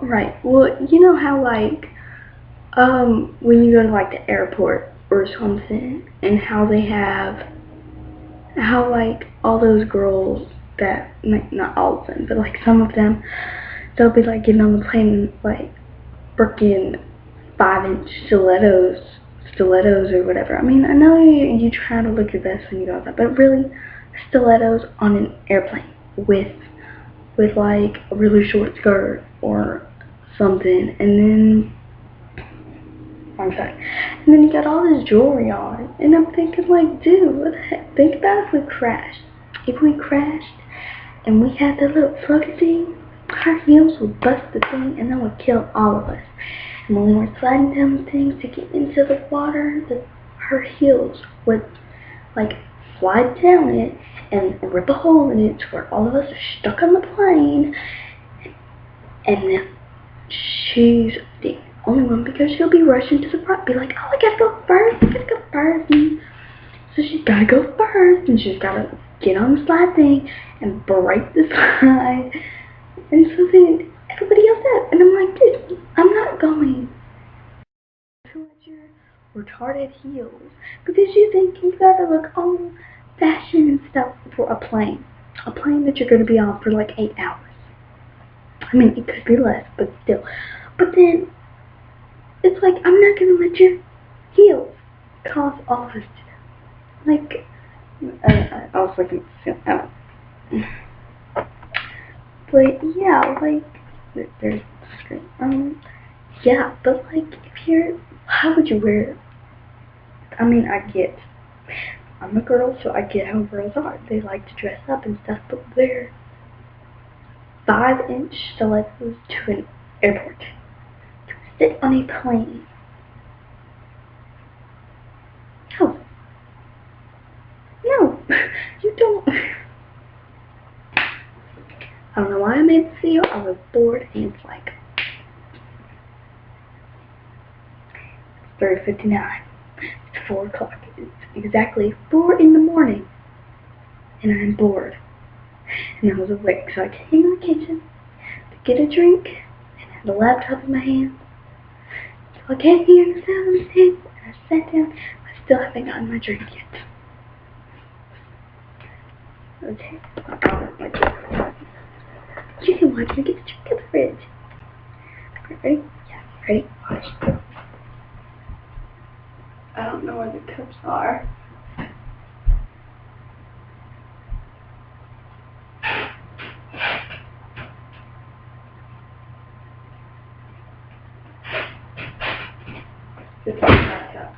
Right. Well, you know how like when you go to like the airport or something, and how like all those girls that like not all of them, but like some of them, they'll be like getting on the plane like freaking 5-inch stilettos or whatever. I mean, I know you try to look your best when you go outside, but really, stilettos on an airplane with like a really short skirt or something, and then I'm sorry, and then you got all this jewelry on, and I'm thinking like, dude, what the heck? Think about if we crashed. If we crashed and we had that little floaty thing, our heels would bust the thing, and that would kill all of us. And when we were sliding down the things to get into the water, her heels would like slide down it and rip a hole in it to where all of us are stuck on the plane. And she's the only one because she'll be rushing to the front, be like, oh, I gotta go first, And so she's gotta go first, and she's gotta get on the slide thing and break the slide. And so then everybody else does. And I'm like, dude, I'm not going to let your retarded heels because you think you gotta look all fashion and stuff for a plane. A plane that you're gonna be on for like 8 hours. I mean, it could be less, but still. But then, it's like, I'm not gonna let your heels cause all of us to, like, I was looking at but yeah, like, there's the screen. Yeah, but like, how would you wear it? I mean, I'm a girl, so I get how girls are. They like to dress up and stuff, but wear 5-inch stilettos to an airport. To sit on a plane. No. No. You don't. I don't know why I made this video. I was bored, and it's like 3:59. It's 4 o'clock. It's exactly 4 in the morning, and I'm bored. And I was awake, so I came in the kitchen to get a drink, and had the laptop in my hand. So I came here and sat on the table, and I sat down. I still haven't gotten my drink yet. Okay, you can watch me get the drink in the fridge. Ready? Yeah, ready? Watch. I don't know where the cups are. This is my cup.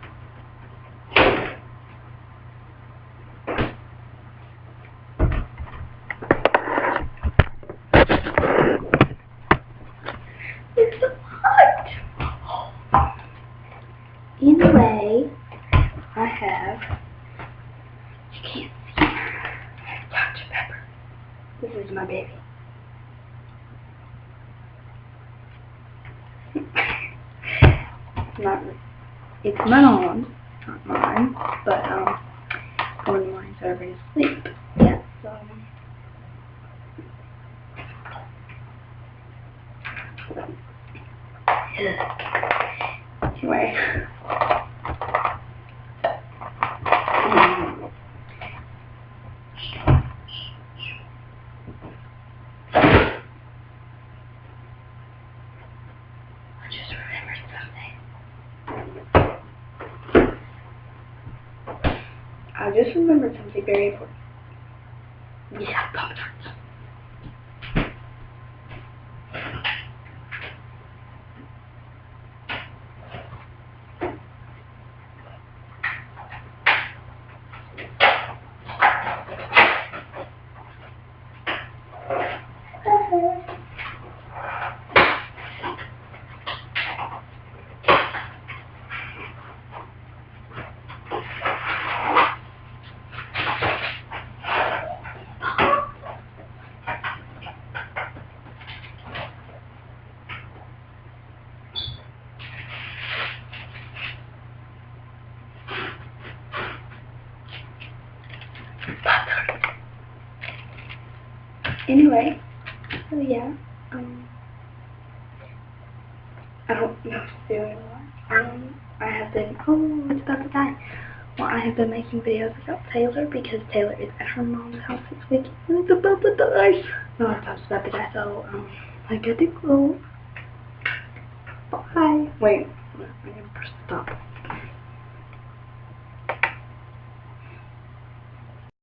It's so hot. Anyway, I have, you can't see, Dr. Pepper. This is my baby. It's my mom's, not mine, but going to mine, so everybody's asleep. Yeah, so anyway. I just remembered something. I just remembered something very important. Yeah, Pop-Tarts. Anyway, so yeah, I don't know if it's doing I have been, oh, it's about to die. Well, I have been making videos about Taylor because Taylor is at her mom's house this week and it's about to die. No, it's about to die, so, I gotta go. Bye. Wait, I'm gonna press stop.